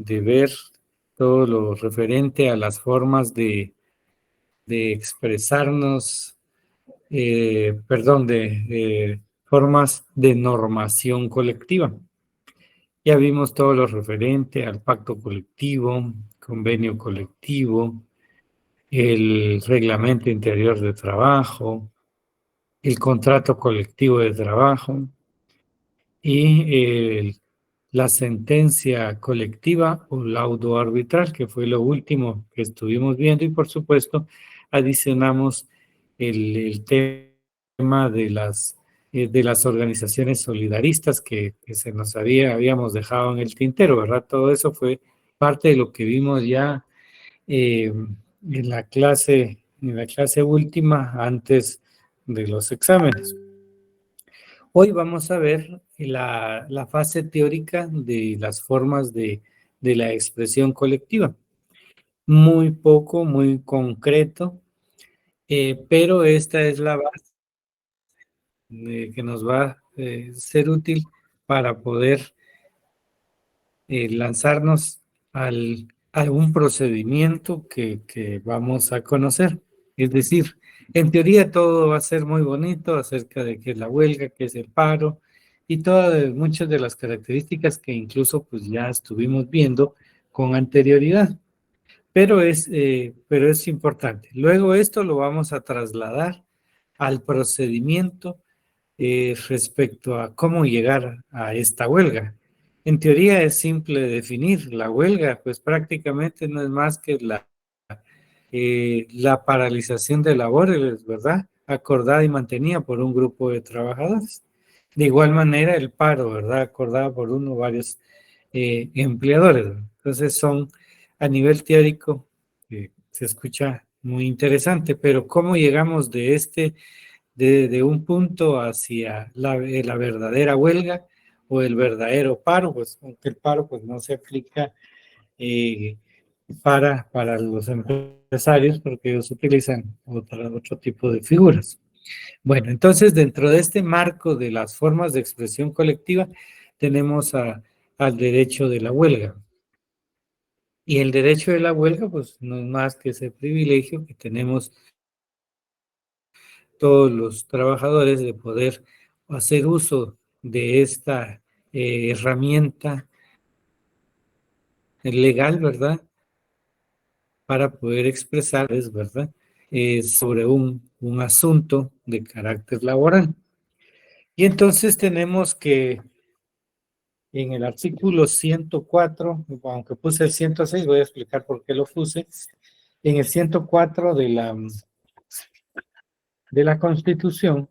ver todo lo referente a las formas de expresarnos, de formas de normación colectiva. Ya vimos todo lo referente al pacto colectivo, convenio colectivo, el reglamento interior de trabajo, el contrato colectivo de trabajo y la sentencia colectiva o laudo arbitral, que fue lo último que estuvimos viendo, y por supuesto adicionamos el tema de las organizaciones solidaristas que se nos habíamos dejado en el tintero, ¿verdad? Todo eso fue parte de lo que vimos ya en la clase última antes de los exámenes. Hoy vamos a ver la fase teórica de las formas de la expresión colectiva. Muy poco, muy concreto, pero esta es la base que nos va a ser útil para poder lanzarnos a un procedimiento que vamos a conocer. Es decir, en teoría todo va a ser muy bonito acerca de qué es la huelga, qué es el paro y muchas de las características que incluso pues ya estuvimos viendo con anterioridad. Pero es importante. Luego esto lo vamos a trasladar al procedimiento respecto a cómo llegar a esta huelga. En teoría es simple definir la huelga, pues prácticamente no es más que la paralización de labores, ¿verdad? Acordada y mantenida por un grupo de trabajadores. De igual manera el paro, ¿verdad? Acordada por uno o varios empleadores. Entonces son a nivel teórico, se escucha muy interesante, pero ¿cómo llegamos de un punto hacia la verdadera huelga o el verdadero paro? Pues aunque el paro pues no se aplica eh, para los empresarios porque ellos utilizan otro tipo de figuras. Bueno, entonces dentro de este marco de las formas de expresión colectiva tenemos al derecho de la huelga. Y el derecho de la huelga pues no es más que ese privilegio que tenemos todos los trabajadores de poder hacer uso de esta herramienta legal, ¿verdad? Para poder expresar, ¿verdad? Sobre un asunto de carácter laboral. Y entonces tenemos que en el artículo 104, aunque puse el 106, voy a explicar por qué lo puse. En el 104 de la Constitución,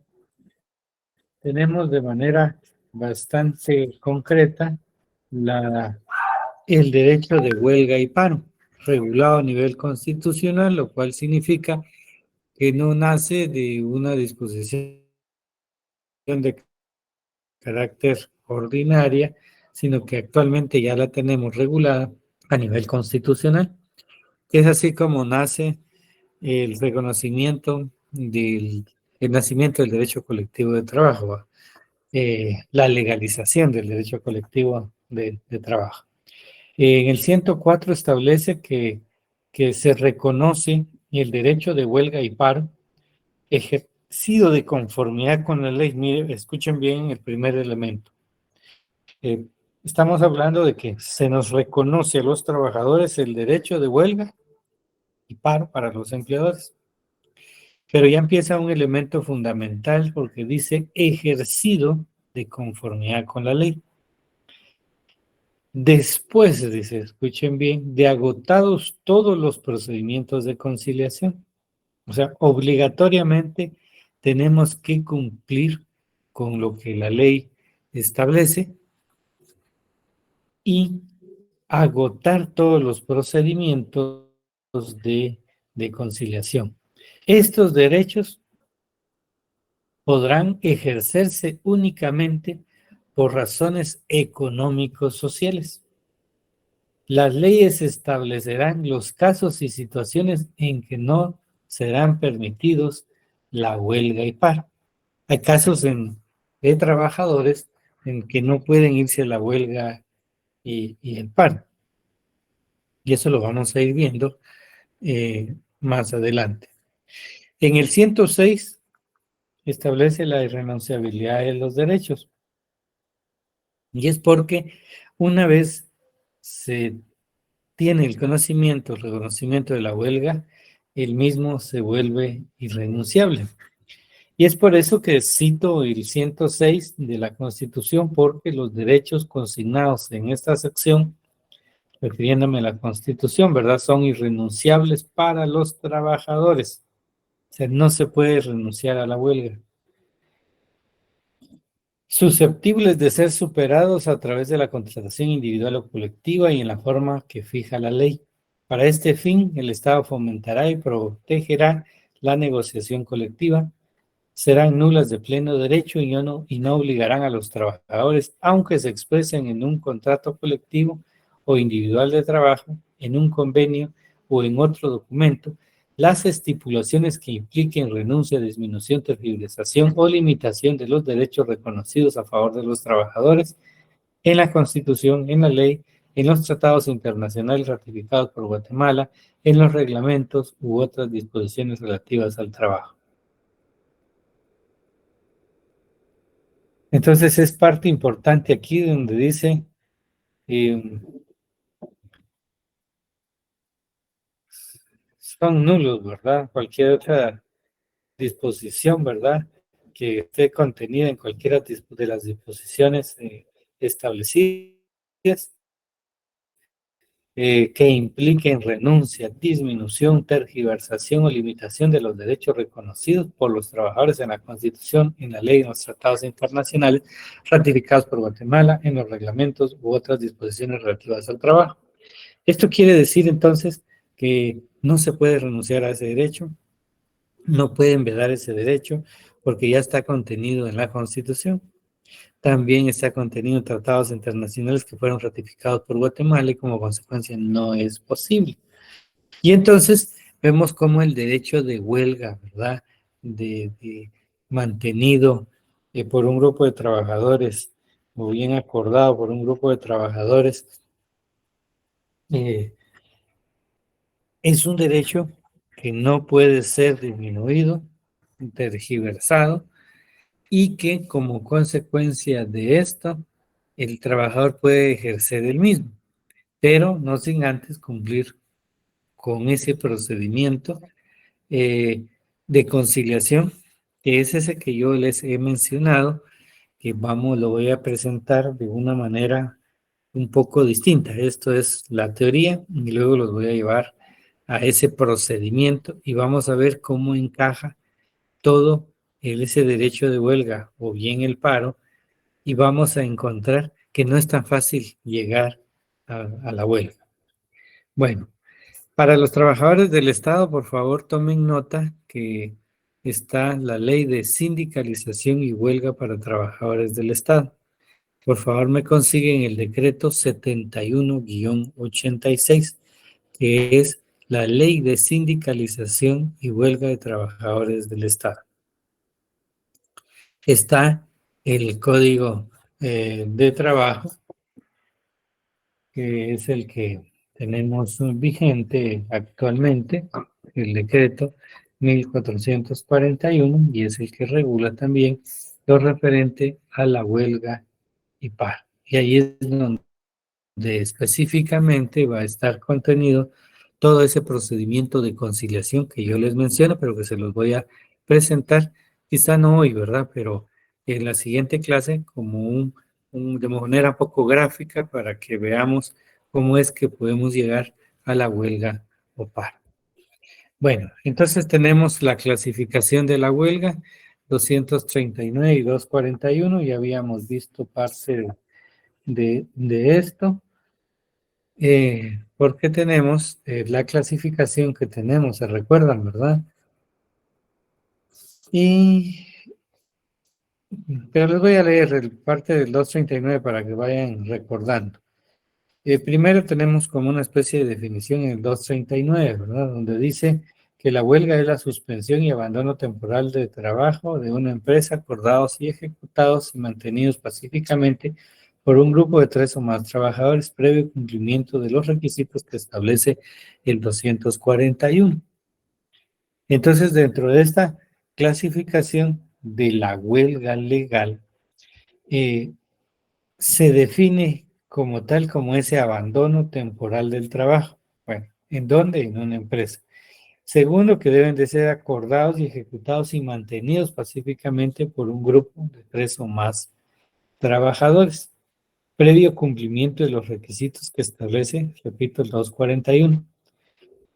tenemos de manera bastante concreta el derecho de huelga y paro, regulado a nivel constitucional, lo cual significa que no nace de una disposición de carácter ordinaria, sino que actualmente ya la tenemos regulada a nivel constitucional, que es así como nace el reconocimiento el nacimiento del derecho colectivo de trabajo, la legalización del derecho colectivo de trabajo. En el 104 establece que se reconoce el derecho de huelga y paro ejercido de conformidad con la ley. Miren, escuchen bien el primer elemento. Estamos hablando de que se nos reconoce a los trabajadores el derecho de huelga y paro para los empleadores. Pero ya empieza un elemento fundamental porque dice ejercido de conformidad con la ley. Después, dice, escuchen bien, de agotados todos los procedimientos de conciliación. O sea, obligatoriamente tenemos que cumplir con lo que la ley establece y agotar todos los procedimientos de conciliación. Estos derechos podrán ejercerse únicamente por razones económicos sociales. Las leyes establecerán los casos y situaciones en que no serán permitidos la huelga y paro. Hay casos de trabajadores en que no pueden irse a la huelga y el paro. Y eso lo vamos a ir viendo más adelante. En el 106 establece la irrenunciabilidad de los derechos. Y es porque una vez se tiene el conocimiento, el reconocimiento de la huelga, el mismo se vuelve irrenunciable. Y es por eso que cito el 106 de la Constitución, porque los derechos consignados en esta sección, refiriéndome a la Constitución, ¿verdad?, son irrenunciables para los trabajadores. O sea, no se puede renunciar a la huelga. Susceptibles de ser superados a través de la contratación individual o colectiva y en la forma que fija la ley. Para este fin, el Estado fomentará y protegerá la negociación colectiva, serán nulas de pleno derecho y no obligarán a los trabajadores, aunque se expresen en un contrato colectivo o individual de trabajo, en un convenio o en otro documento, las estipulaciones que impliquen renuncia, disminución, tergiversación o limitación de los derechos reconocidos a favor de los trabajadores en la Constitución, en la ley, en los tratados internacionales ratificados por Guatemala, en los reglamentos u otras disposiciones relativas al trabajo. Entonces es parte importante aquí donde dice eh, son nulos, ¿verdad? Cualquier otra disposición, ¿verdad?, que esté contenida en cualquiera de las disposiciones establecidas, que impliquen renuncia, disminución, tergiversación o limitación de los derechos reconocidos por los trabajadores en la Constitución, en la ley y en los tratados internacionales ratificados por Guatemala, en los reglamentos u otras disposiciones relativas al trabajo. Esto quiere decir entonces que no se puede renunciar a ese derecho, no pueden vedar ese derecho porque ya está contenido en la Constitución. También está contenido en tratados internacionales que fueron ratificados por Guatemala y como consecuencia no es posible. Y entonces vemos cómo el derecho de huelga, ¿verdad?, de mantenido por un grupo de trabajadores o bien acordado por un grupo de trabajadores, es un derecho que no puede ser disminuido, tergiversado, y que como consecuencia de esto, el trabajador puede ejercer el mismo, pero no sin antes cumplir con ese procedimiento de conciliación, que es ese que yo les he mencionado, que lo voy a presentar de una manera un poco distinta. Esto es la teoría y luego los voy a llevar a ese procedimiento y vamos a ver cómo encaja todo ese derecho de huelga o bien el paro, y vamos a encontrar que no es tan fácil llegar a la huelga. Bueno, para los trabajadores del Estado, por favor, tomen nota que está la ley de sindicalización y huelga para trabajadores del Estado. Por favor, me consiguen el decreto 71-86, que es la ley de sindicalización y huelga de trabajadores del Estado. Está el Código de Trabajo, que es el que tenemos vigente actualmente, el decreto 1441, y es el que regula también lo referente a la huelga y paro. Y ahí es donde específicamente va a estar contenido todo ese procedimiento de conciliación que yo les menciono, pero que se los voy a presentar, quizá no hoy, ¿verdad?, pero en la siguiente clase como de manera poco gráfica para que veamos cómo es que podemos llegar a la huelga o paro. Bueno, entonces tenemos la clasificación de la huelga, 239 y 241, ya habíamos visto parte de esto. Porque tenemos la clasificación que tenemos, se recuerdan, ¿verdad? Pero les voy a leer parte del 239 para que vayan recordando. Primero tenemos como una especie de definición en el 239, ¿verdad? Donde dice que la huelga es la suspensión y abandono temporal de trabajo de una empresa acordados y ejecutados y mantenidos pacíficamente por un grupo de 3 o más trabajadores previo cumplimiento de los requisitos que establece el 241. Entonces, dentro de esta clasificación de la huelga legal, se define como tal como ese abandono temporal del trabajo. Bueno, ¿en dónde? En una empresa. Segundo, que deben de ser acordados y ejecutados y mantenidos pacíficamente por un grupo de 3 o más trabajadores, previo cumplimiento de los requisitos que establece, repito, el 241.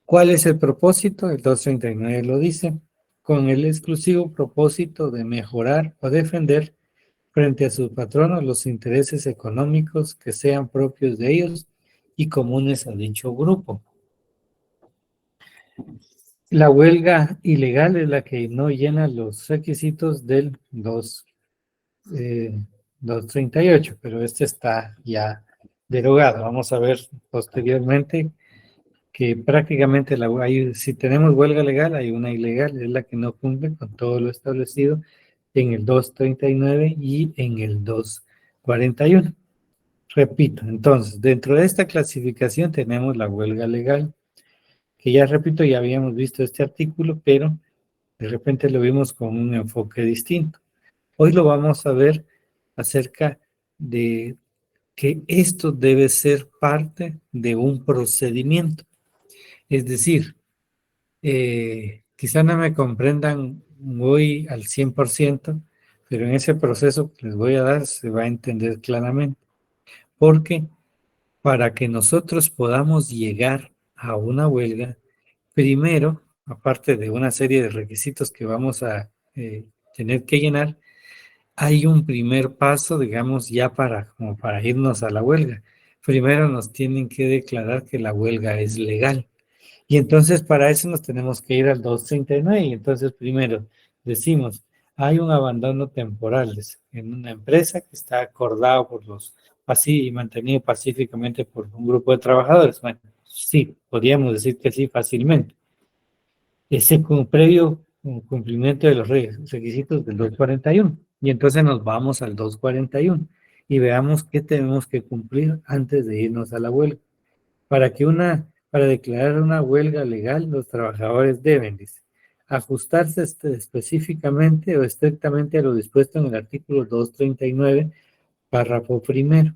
¿Cuál es el propósito? El 239 lo dice, con el exclusivo propósito de mejorar o defender frente a sus patronos los intereses económicos que sean propios de ellos y comunes a dicho grupo. La huelga ilegal es la que no llena los requisitos del 238, pero este está ya derogado. Vamos a ver posteriormente que prácticamente si tenemos huelga legal, hay una ilegal, es la que no cumple con todo lo establecido en el 239 y en el 241. Repito, entonces, dentro de esta clasificación tenemos la huelga legal, que ya repito, ya habíamos visto este artículo, pero de repente lo vimos con un enfoque distinto. Hoy lo vamos a ver acerca de que esto debe ser parte de un procedimiento. Es decir, quizá no me comprendan muy al 100%, pero en ese proceso que les voy a dar se va a entender claramente. Porque para que nosotros podamos llegar a una huelga, primero, aparte de una serie de requisitos que vamos a tener que llenar, hay un primer paso, digamos, ya como para irnos a la huelga. Primero nos tienen que declarar que la huelga es legal. Y entonces para eso nos tenemos que ir al 239. Y entonces primero decimos, hay un abandono temporal en una empresa que está acordado por los así y mantenido pacíficamente por un grupo de trabajadores. Bueno, sí, podríamos decir que sí fácilmente. Ese como previo cumplimiento de los requisitos del 241. Y entonces nos vamos al 241 y veamos qué tenemos que cumplir antes de irnos a la huelga. Para declarar una huelga legal, los trabajadores deben, dice, ajustarse específicamente o estrictamente a lo dispuesto en el artículo 239, párrafo primero.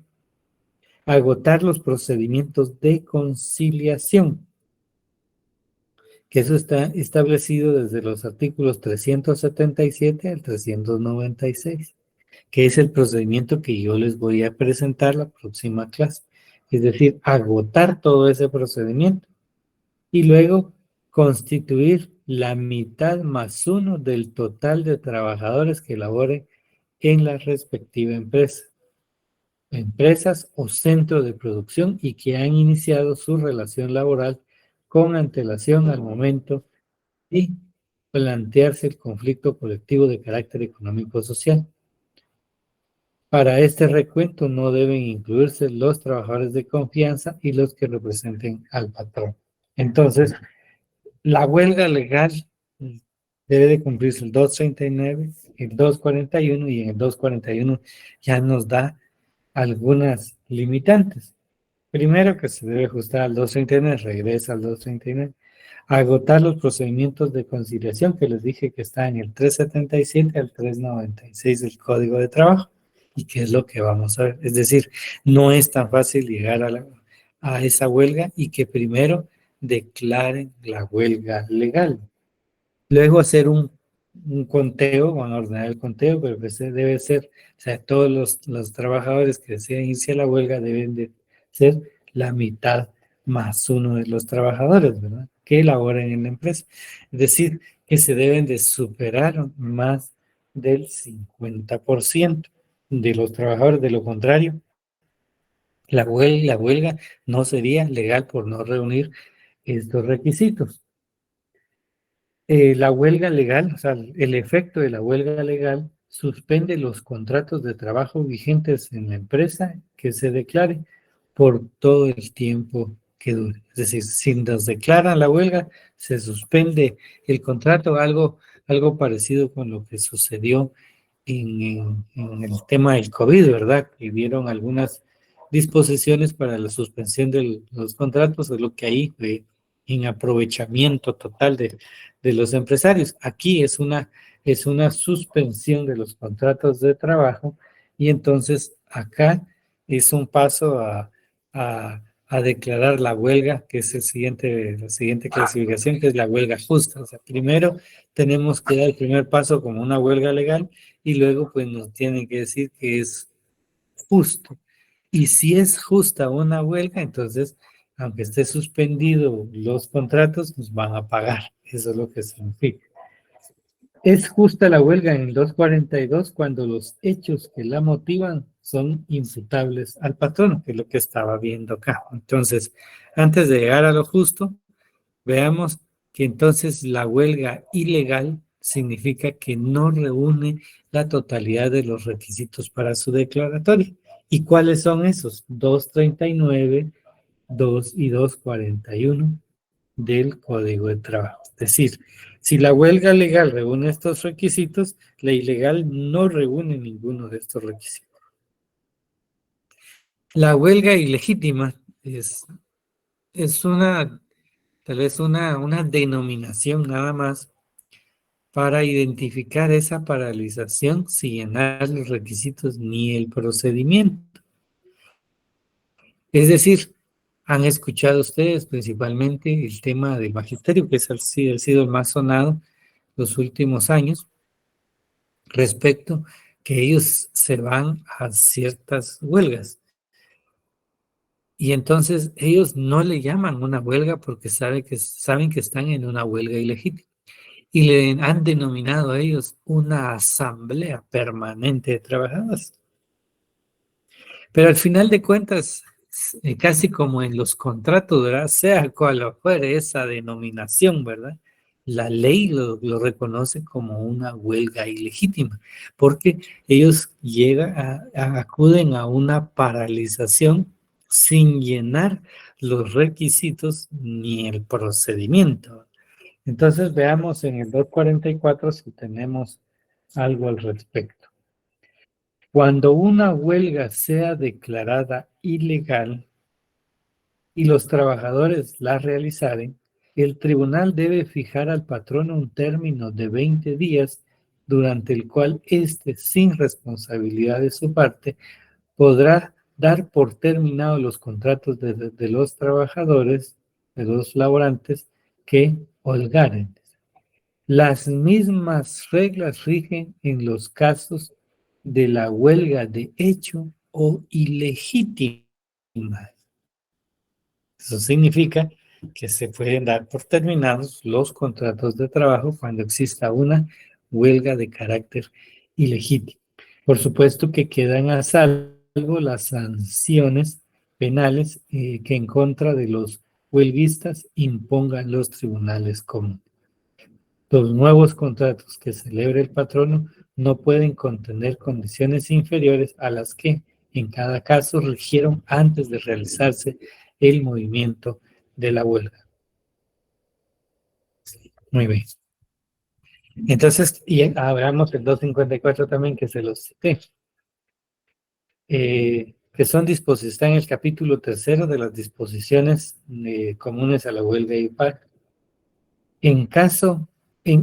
Agotar los procedimientos de conciliación, que eso está establecido desde los artículos 377 al 396, que es el procedimiento que yo les voy a presentar la próxima clase. Es decir, agotar todo ese procedimiento y luego constituir la mitad más uno del total de trabajadores que laboren en la respectiva empresa, empresas o centro de producción y que han iniciado su relación laboral con antelación al momento de plantearse el conflicto colectivo de carácter económico-social. Para este recuento no deben incluirse los trabajadores de confianza y los que representen al patrón. Entonces, la huelga legal debe de cumplirse el 239, el 241 y en el 241 ya nos da algunas limitantes. Primero que se debe ajustar al 239, regresa al 239. Agotar los procedimientos de conciliación que les dije que está en el 377 al 396 del Código de Trabajo. ¿Y qué es lo que vamos a ver? Es decir, no es tan fácil llegar a esa huelga y que primero declaren la huelga legal. Luego hacer un conteo, van a ordenar el conteo, pero ese debe ser, o sea, todos los trabajadores que deseen irse a la huelga deben de ser la mitad más uno de los trabajadores, ¿verdad? Que laboran en la empresa. Es decir, que se deben de superar más del 50% de los trabajadores. De lo contrario, la huelga no sería legal por no reunir estos requisitos. La huelga legal, o sea, el efecto de la huelga legal suspende los contratos de trabajo vigentes en la empresa que se declare por todo el tiempo que dure. Es decir, si nos declaran la huelga, se suspende el contrato, algo parecido con lo que sucedió en el tema del COVID, ¿verdad? Que dieron algunas disposiciones para la suspensión de los contratos, es lo que ahí fue en aprovechamiento total de los empresarios. Aquí es una suspensión de los contratos de trabajo y entonces acá es un paso a declarar la huelga, que es la siguiente clasificación, que es la huelga justa. O sea, primero tenemos que dar el primer paso como una huelga legal y luego pues nos tienen que decir que es justo. Y si es justa una huelga, entonces, aunque esté suspendido los contratos, nos van a pagar. Eso es lo que significa. Es justa la huelga en el 242 cuando los hechos que la motivan son imputables al patrono, que es lo que estaba viendo acá. Entonces, antes de llegar a lo justo, veamos que entonces la huelga ilegal significa que no reúne la totalidad de los requisitos para su declaratoria. ¿Y cuáles son esos? 239, 2 y 241 del Código de Trabajo. Es decir, si la huelga legal reúne estos requisitos, la ilegal no reúne ninguno de estos requisitos. La huelga ilegítima es tal vez una denominación nada más para identificar esa paralización sin llenar los requisitos ni el procedimiento. Es decir, han escuchado ustedes principalmente el tema del magisterio, que ha sido el más sonado los últimos años, respecto que ellos se van a ciertas huelgas. Y entonces ellos no le llaman una huelga porque saben que están en una huelga ilegítima. Y le han denominado a ellos una asamblea permanente de trabajadores. Pero al final de cuentas, casi como en los contratos, ¿verdad? Sea cual fuere esa denominación, ¿verdad? La ley lo reconoce como una huelga ilegítima, porque ellos acuden a una paralización sin llenar los requisitos ni el procedimiento. Entonces veamos en el 244 si tenemos algo al respecto. Cuando una huelga sea declarada ilegal y los trabajadores la realizaren, el tribunal debe fijar al patrono un término de 20 días durante el cual éste, sin responsabilidad de su parte, podrá dar por terminados los contratos de los trabajadores, de los laborantes que holgaren. Las mismas reglas rigen en los casos de la huelga de hecho o ilegítima. Eso significa que se pueden dar por terminados los contratos de trabajo cuando exista una huelga de carácter ilegítimo. Por supuesto que quedan a salvo las sanciones penales que en contra de los huelguistas impongan los tribunales comunes. Los nuevos contratos que celebre el patrono no pueden contener condiciones inferiores a las que, en cada caso, rigieron antes de realizarse el movimiento de la huelga. Muy bien. Entonces, y hablamos del 254 también, que se los cité, que está en el capítulo tercero de las disposiciones comunes a la huelga y paro. En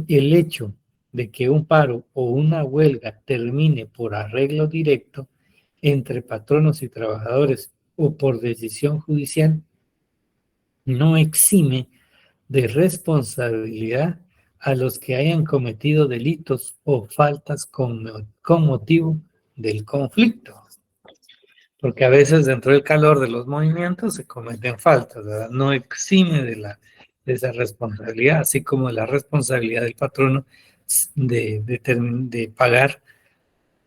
el hecho de que un paro o una huelga termine por arreglo directo entre patronos y trabajadores o por decisión judicial, no exime de responsabilidad a los que hayan cometido delitos o faltas con motivo del conflicto. Porque a veces dentro del calor de los movimientos se cometen faltas, ¿verdad? No exime de esa responsabilidad, así como la responsabilidad del patrono de pagar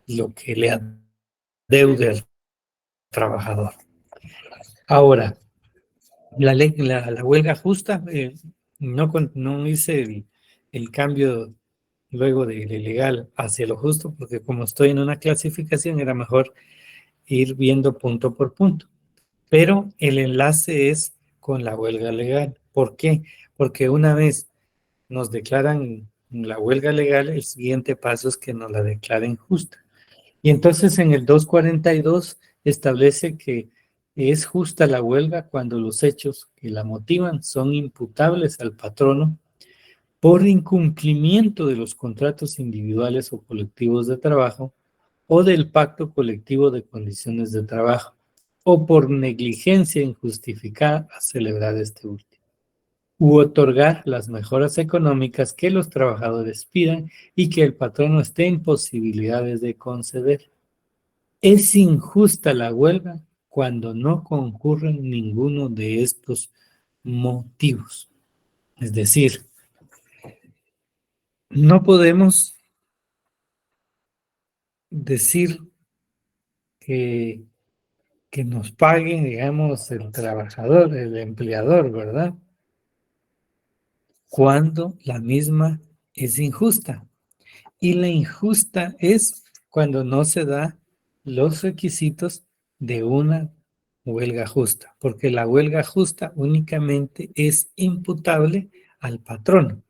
lo que le adeude al trabajador. Ahora, la huelga justa, no hice el cambio luego de lo ilegal hacia lo justo, porque como estoy en una clasificación, era mejor ir viendo punto por punto. Pero el enlace es con la huelga legal. ¿Por qué? Porque una vez nos declaran la huelga legal, el siguiente paso es que nos la declaren justa. Y entonces en el 242 establece que es justa la huelga cuando los hechos que la motivan son imputables al patrono por incumplimiento de los contratos individuales o colectivos de trabajo o del pacto colectivo de condiciones de trabajo, o por negligencia injustificada a celebrar este último, u otorgar las mejoras económicas que los trabajadores pidan y que el patrono esté en posibilidades de conceder. Es injusta la huelga cuando no concurren ninguno de estos motivos. Es decir, no podemos decir que nos pague, digamos, el trabajador, el empleador, ¿verdad? Cuando la misma es injusta. Y la injusta es cuando no se da los requisitos de una huelga justa, porque la huelga justa únicamente es imputable al patrón,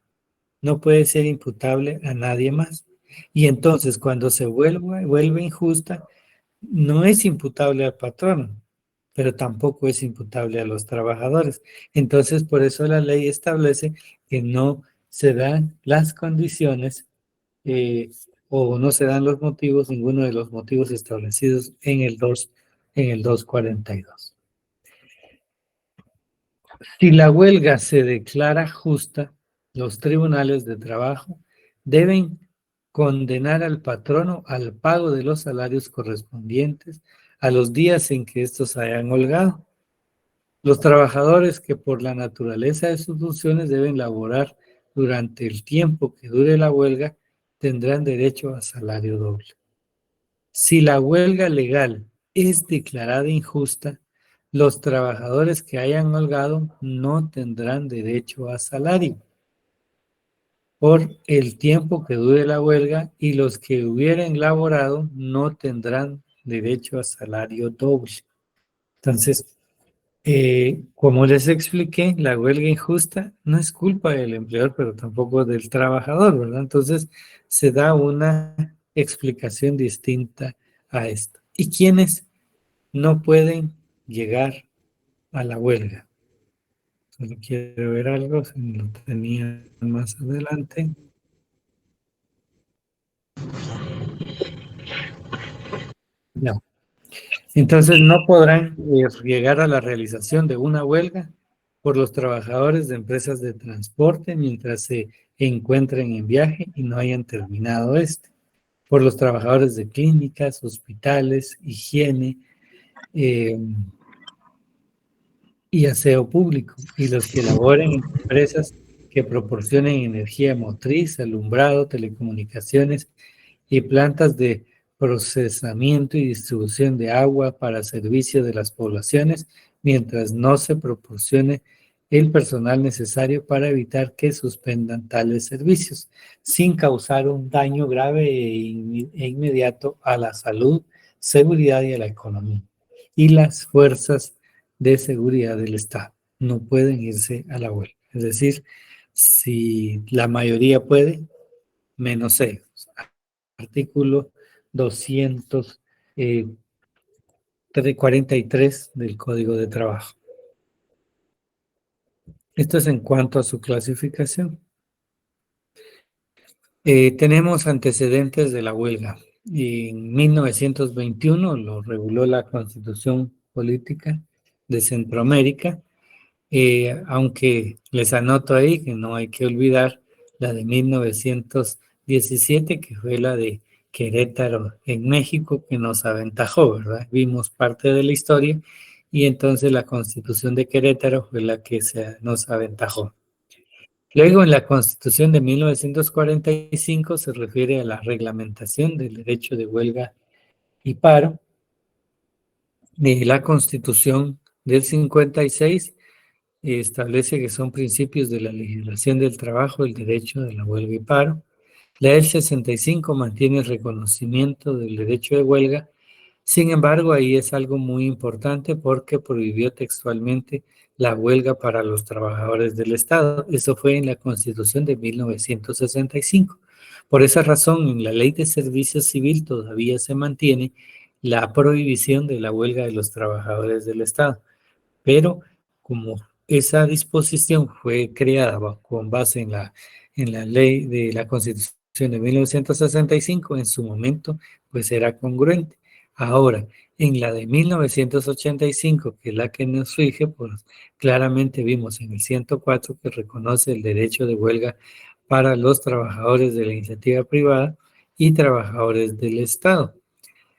no puede ser imputable a nadie más. Y entonces cuando se vuelve injusta, no es imputable al patrón, pero tampoco es imputable a los trabajadores. Entonces, por eso la ley establece que no se dan las condiciones eh, o no se dan los motivos, ninguno de los motivos establecidos en el 242. Si la huelga se declara justa, los tribunales de trabajo deben condenar al patrono al pago de los salarios correspondientes a los días en que estos hayan holgado. Los trabajadores que por la naturaleza de sus funciones deben laborar durante el tiempo que dure la huelga tendrán derecho a salario doble. Si la huelga legal es declarada injusta, los trabajadores que hayan holgado no tendrán derecho a salario por el tiempo que dure la huelga y los que hubieran laborado no tendrán derecho a salario doble. Entonces, como les expliqué, la huelga injusta no es culpa del empleador, pero tampoco del trabajador, ¿verdad? Entonces, se da una explicación distinta a esto. ¿Y quiénes no pueden llegar a la huelga? Solo quiero ver algo, si lo tenía más adelante. No. Entonces no podrán llegar a la realización de una huelga por los trabajadores de empresas de transporte mientras se encuentren en viaje y no hayan terminado este, por los trabajadores de clínicas, hospitales, higiene y aseo público, y los que laboren en empresas que proporcionen energía motriz, alumbrado, telecomunicaciones y plantas de procesamiento y distribución de agua para servicio de las poblaciones, mientras no se proporcione el personal necesario para evitar que suspendan tales servicios, sin causar un daño grave e inmediato a la salud, seguridad y a la economía. Y las fuerzas de seguridad del Estado no pueden irse a la huelga. Es decir, si la mayoría puede, menos ellos. Artículo 243 del Código de Trabajo. Esto es en cuanto a su clasificación. Tenemos antecedentes de la huelga. En 1921 lo reguló la Constitución Política de Centroamérica, aunque les anoto ahí que no hay que olvidar la de 1917, que fue la de Querétaro en México, que nos aventajó, ¿verdad? Vimos parte de la historia y entonces la Constitución de Querétaro fue la que nos aventajó. Luego, en la Constitución de 1945 se refiere a la reglamentación del derecho de huelga y paro. De la Constitución del 56 establece que son principios de la legislación del trabajo el derecho de la huelga y paro. La del 65 mantiene el reconocimiento del derecho de huelga Sin embargo, ahí es algo muy importante porque prohibió textualmente la huelga para los trabajadores del Estado. Eso fue en la Constitución de 1965. Por esa razón, en la Ley de Servicio Civil todavía se mantiene la prohibición de la huelga de los trabajadores del Estado. Pero como esa disposición fue creada con base en la ley de la Constitución de 1965, en su momento, pues era congruente. Ahora, en la de 1985, que es la que nos rige, pues claramente vimos en el 104 que reconoce el derecho de huelga para los trabajadores de la iniciativa privada y trabajadores del Estado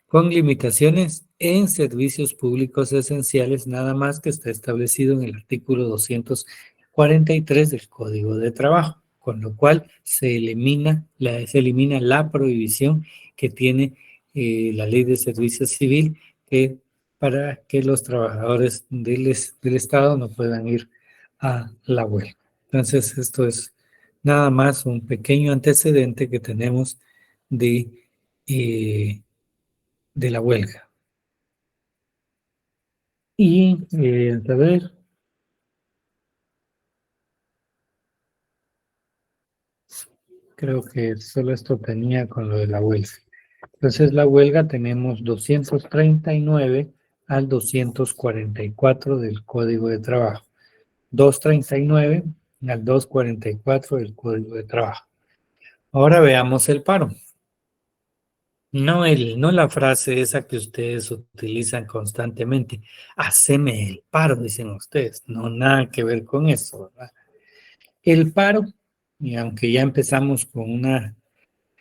con limitaciones en servicios públicos esenciales, nada más que está establecido en el artículo 243 del Código de Trabajo, con lo cual se elimina la prohibición que tiene la Ley de Servicio Civil para que los trabajadores del Estado no puedan ir a la huelga. Entonces, esto es nada más un pequeño antecedente que tenemos de la huelga. Y, a ver, creo que solo esto tenía con lo de la huelga. Entonces, la huelga tenemos 239 al 244 del Código de Trabajo. 239 al 244 del Código de Trabajo. Ahora veamos el paro. No la frase esa que ustedes utilizan constantemente. Haceme el paro, dicen ustedes. No, nada que ver con eso, ¿verdad? El paro, y aunque ya empezamos con una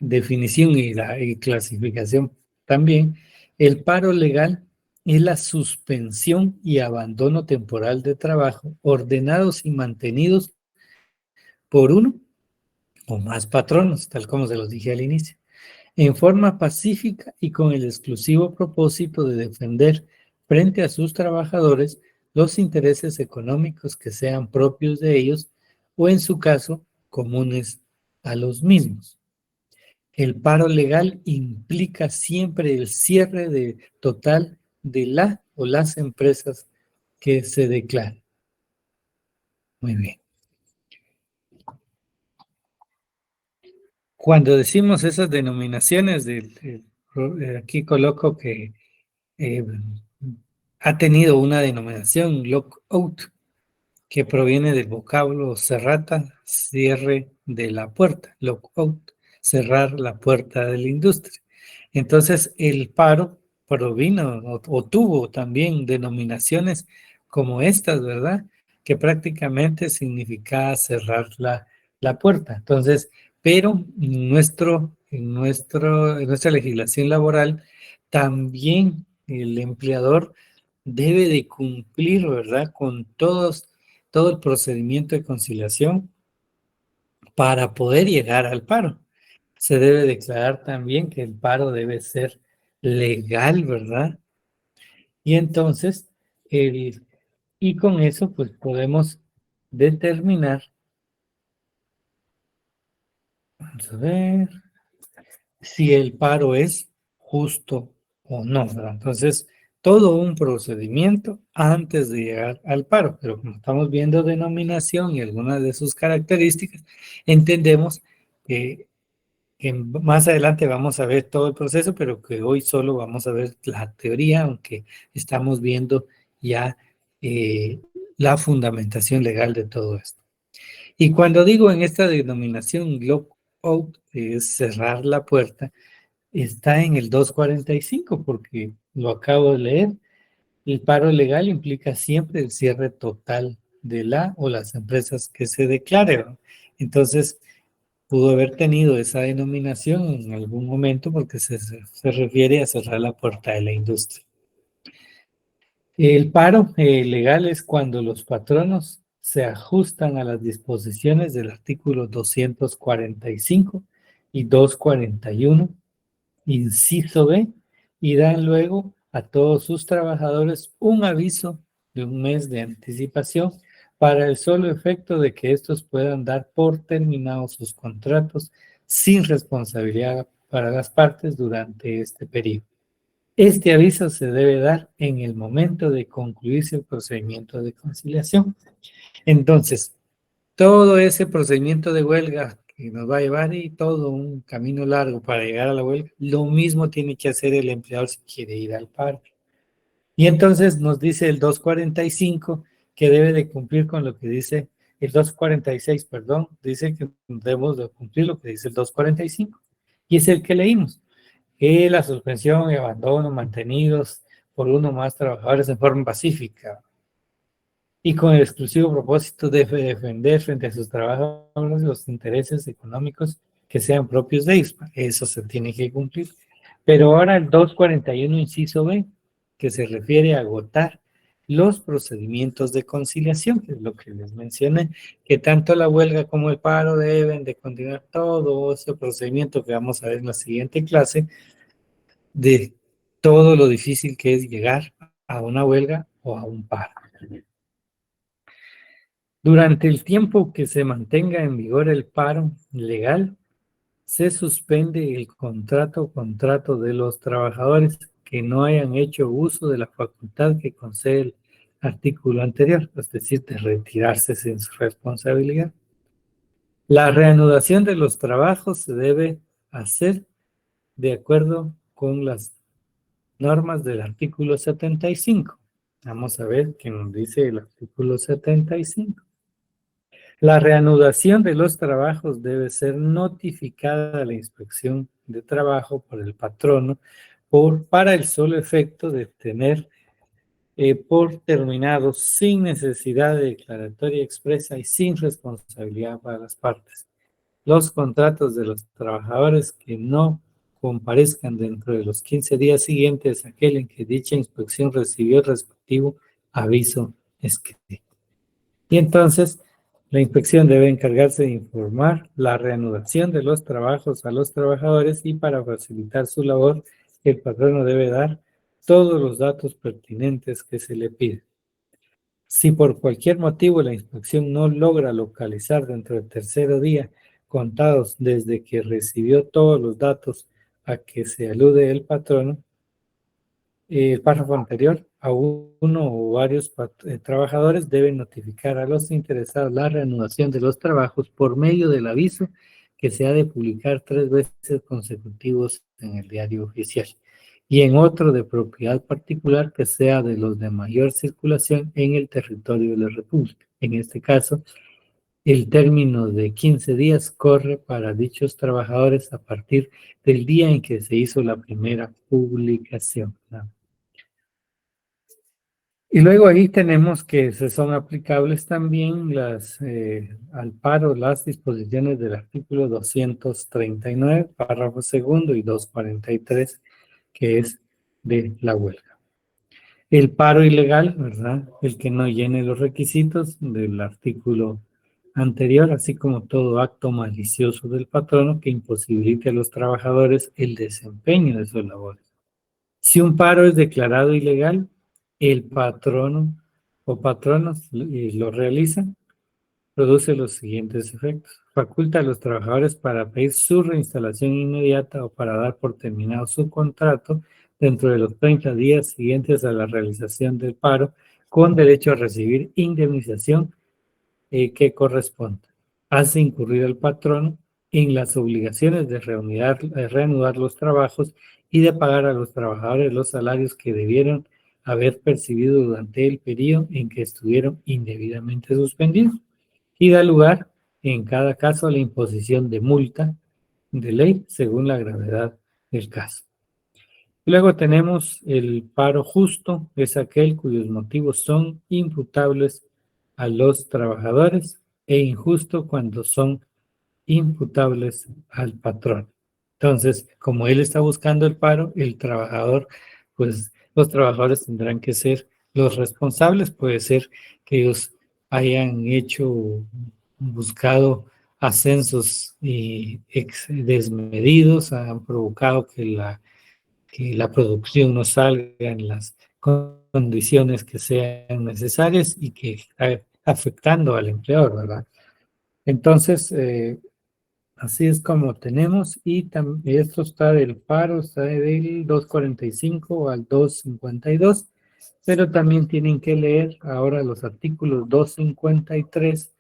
definición y clasificación también, el paro legal es la suspensión y abandono temporal de trabajo ordenados y mantenidos por uno o más patronos, tal como se los dije al inicio, en forma pacífica y con el exclusivo propósito de defender frente a sus trabajadores los intereses económicos que sean propios de ellos o en su caso comunes a los mismos. El paro legal implica siempre el cierre total de la o las empresas que se declaran. Muy bien. Cuando decimos esas denominaciones, aquí coloco que eh, ha tenido una denominación, lockout, que proviene del vocablo cerrata, cierre de la puerta, lockout, cerrar la puerta de la industria. Entonces, el paro provino o tuvo también denominaciones como estas, ¿verdad? Que prácticamente significaba cerrar la puerta. Entonces, pero en nuestra legislación laboral, también el empleador debe de cumplir, ¿verdad? Con todo el procedimiento de conciliación para poder llegar al paro. Se debe declarar también que el paro debe ser legal, ¿verdad? Y entonces, y con eso, pues podemos determinar, vamos a ver, si el paro es justo o no, ¿verdad? Entonces, todo un procedimiento antes de llegar al paro, pero como estamos viendo denominación y algunas de sus características, entendemos que más adelante vamos a ver todo el proceso, pero que hoy solo vamos a ver la teoría, aunque estamos viendo ya la fundamentación legal de todo esto. Y cuando digo en esta denominación lockout, es cerrar la puerta, está en el 245, porque lo acabo de leer. El paro legal implica siempre el cierre total de la o las empresas que se declaren. Entonces, pudo haber tenido esa denominación en algún momento porque se refiere a cerrar la puerta de la industria. El paro legal es cuando los patronos se ajustan a las disposiciones del artículo 245 y 241 inciso B, y dan luego a todos sus trabajadores un aviso de un mes de anticipación para el solo efecto de que estos puedan dar por terminados sus contratos sin responsabilidad para las partes durante este periodo. Este aviso se debe dar en el momento de concluirse el procedimiento de conciliación. Entonces, todo ese procedimiento de huelga que nos va a llevar y todo un camino largo para llegar a la huelga, lo mismo tiene que hacer el empleador si quiere ir al paro. Y entonces nos dice el 245 que debe de cumplir con lo que dice el 246, perdón, dice que debemos de cumplir lo que dice el 245. Y es el que leímos. La suspensión y abandono mantenidos por uno o más trabajadores en forma pacífica y con el exclusivo propósito de defender frente a sus trabajadores los intereses económicos que sean propios de ellos. Eso se tiene que cumplir. Pero ahora el 241, inciso B, que se refiere a agotar los procedimientos de conciliación, que es lo que les mencioné, que tanto la huelga como el paro deben de continuar todo ese procedimiento que vamos a ver en la siguiente clase, de todo lo difícil que es llegar a una huelga o a un paro. Durante el tiempo que se mantenga en vigor el paro legal, se suspende el contrato de los trabajadores que no hayan hecho uso de la facultad que concede el artículo anterior, es decir, de retirarse sin su responsabilidad. La reanudación de los trabajos se debe hacer de acuerdo con las normas del artículo 75. Vamos a ver qué nos dice el artículo 75. La reanudación de los trabajos debe ser notificada a la inspección de trabajo por el patrono para el solo efecto de tener por terminados sin necesidad de declaratoria expresa y sin responsabilidad para las partes. Los contratos de los trabajadores que no comparezcan dentro de los 15 días siguientes a aquel en que dicha inspección recibió el respectivo aviso escrito. Y entonces, la inspección debe encargarse de informar la reanudación de los trabajos a los trabajadores y para facilitar su labor, el patrono debe dar todos los datos pertinentes que se le piden. Si por cualquier motivo la inspección no logra localizar dentro del tercer día, contados desde que recibió todos los datos a que se alude el patrono, el párrafo anterior, a uno o varios trabajadores deben notificar a los interesados la reanudación de los trabajos por medio del aviso que se ha de publicar 3 veces consecutivos en el diario oficial y en otro de propiedad particular que sea de los de mayor circulación en el territorio de la República. En este caso, el término de 15 días corre para dichos trabajadores a partir del día en que se hizo la primera publicación, ¿no? Y luego ahí tenemos que se son aplicables también al paro las disposiciones del artículo 239, párrafo segundo y 243, que es de la huelga. El paro ilegal, ¿verdad? El que no llene los requisitos del artículo anterior, así como todo acto malicioso del patrono que imposibilite a los trabajadores el desempeño de sus labores. Si un paro es declarado ilegal, el patrono o patronos lo realizan, produce los siguientes efectos. Faculta a los trabajadores para pedir su reinstalación inmediata o para dar por terminado su contrato dentro de los 30 días siguientes a la realización del paro, con derecho a recibir indemnización que corresponda. Hace incurrir al patrono en las obligaciones de reanudar los trabajos y de pagar a los trabajadores los salarios que debieron haber percibido durante el periodo en que estuvieron indebidamente suspendidos, y da lugar en cada caso a la imposición de multa de ley según la gravedad del caso. Luego tenemos el paro justo, es aquel cuyos motivos son imputables a los trabajadores e injusto cuando son imputables al patrón. Entonces, como él está buscando el paro, el trabajador, pues los trabajadores tendrán que ser los responsables. Puede ser que ellos hayan buscado ascensos desmedidos, han provocado que la producción no salga en las condiciones que sean necesarias y que está afectando al empleador, ¿verdad? Entonces, Así es como tenemos, y esto está del paro, está del 245 al 252, pero también tienen que leer ahora los artículos 253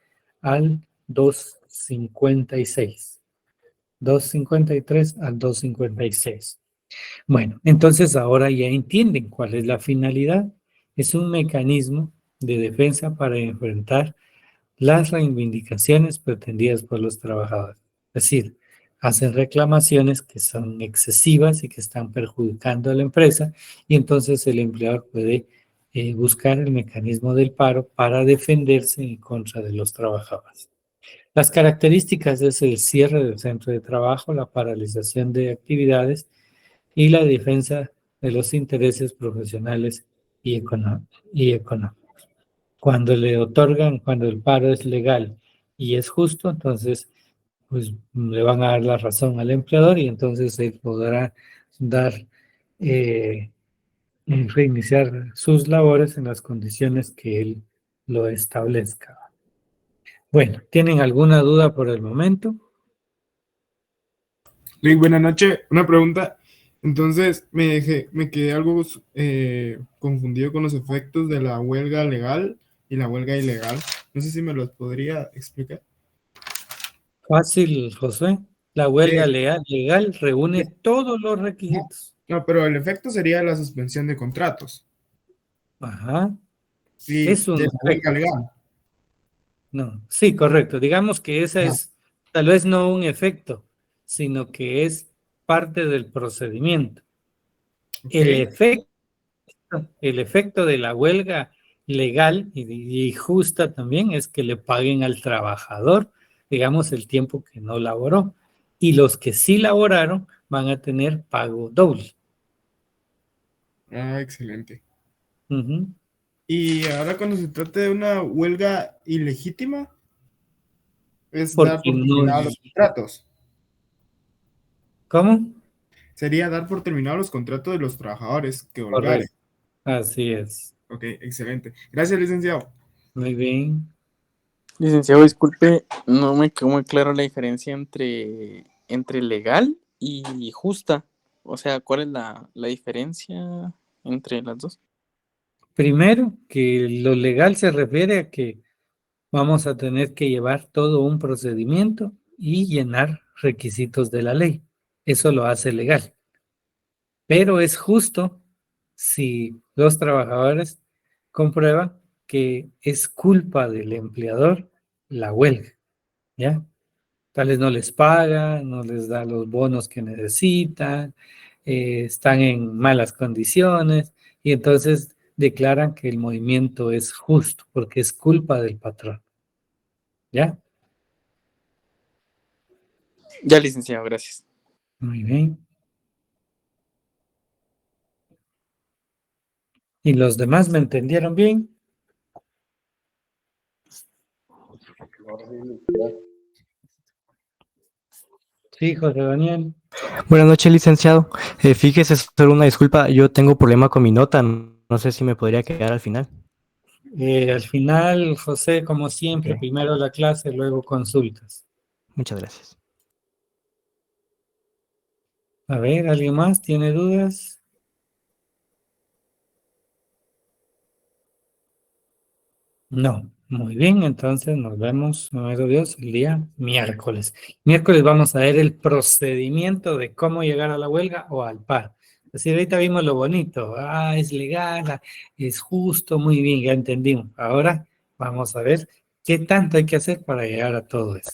al 256. 253 al 256. Bueno, entonces ahora ya entienden cuál es la finalidad. Es un mecanismo de defensa para enfrentar las reivindicaciones pretendidas por los trabajadores. Es decir, hacen reclamaciones que son excesivas y que están perjudicando a la empresa, y entonces el empleador puede buscar el mecanismo del paro para defenderse en contra de los trabajadores. Las características es el cierre del centro de trabajo, la paralización de actividades y la defensa de los intereses profesionales y económicos. Cuando le otorgan, cuando el paro es legal y es justo, entonces pues le van a dar la razón al empleador, y entonces él podrá dar, reiniciar sus labores en las condiciones que él lo establezca. Bueno, ¿tienen alguna duda por el momento? Luis, buenas noches. Una pregunta. Entonces, me quedé algo confundido con los efectos de la huelga legal y la huelga ilegal. No sé si me los podría explicar. Fácil, José. La huelga Eh, legal reúne todos los requisitos. no, pero el efecto sería la suspensión de contratos. Ajá. Sí, Es de un la huelga efecto. legal. No, sí, correcto. Digamos que esa Ah, es tal vez no un efecto, sino que es parte del procedimiento. ok. El efecto, el efecto de la huelga legal y justa también es que le paguen al trabajador, digamos, el tiempo que no laboró. Y los que sí laboraron van a tener pago doble. Ah, excelente. Ujú. Y ahora cuando se trata de una huelga ilegítima, es dar Porque por no, terminados los contratos. ¿cómo? Sería dar por terminados los contratos de los trabajadores que holgaren. Correcto. Así es. Ok, excelente. Gracias, licenciado. Muy bien. Licenciado, disculpe, no me quedó muy claro la diferencia entre legal y justa. O sea, ¿cuál es la diferencia entre las dos? Primero, que lo legal se refiere a que vamos a tener que llevar todo un procedimiento y llenar requisitos de la ley. Eso lo hace legal. Pero es justo si los trabajadores comprueban que es culpa del empleador la huelga, ¿ya? Tal vez no les paga, no les da los bonos que necesitan, están en malas condiciones, y entonces declaran que el movimiento es justo porque es culpa del patrón, ¿ya? Ya, licenciado, gracias. Muy bien. ¿Y los demás me entendieron bien? Sí, José Daniel. Buenas noches, licenciado. Fíjese, solo una disculpa, yo tengo problema con mi nota, no sé si me podría quedar al final. Al final, José, como Ok, siempre, primero la clase, luego consultas. muchas gracias. A ver, ¿alguien más tiene dudas? No, muy bien, entonces nos vemos, nuestro Dios, el día miércoles. Miércoles vamos a ver el procedimiento de cómo llegar a la huelga o al paro. Es decir, ahorita vimos lo bonito, es legal, es justo, muy bien, ya entendimos. Ahora vamos a ver qué tanto hay que hacer para llegar a todo eso.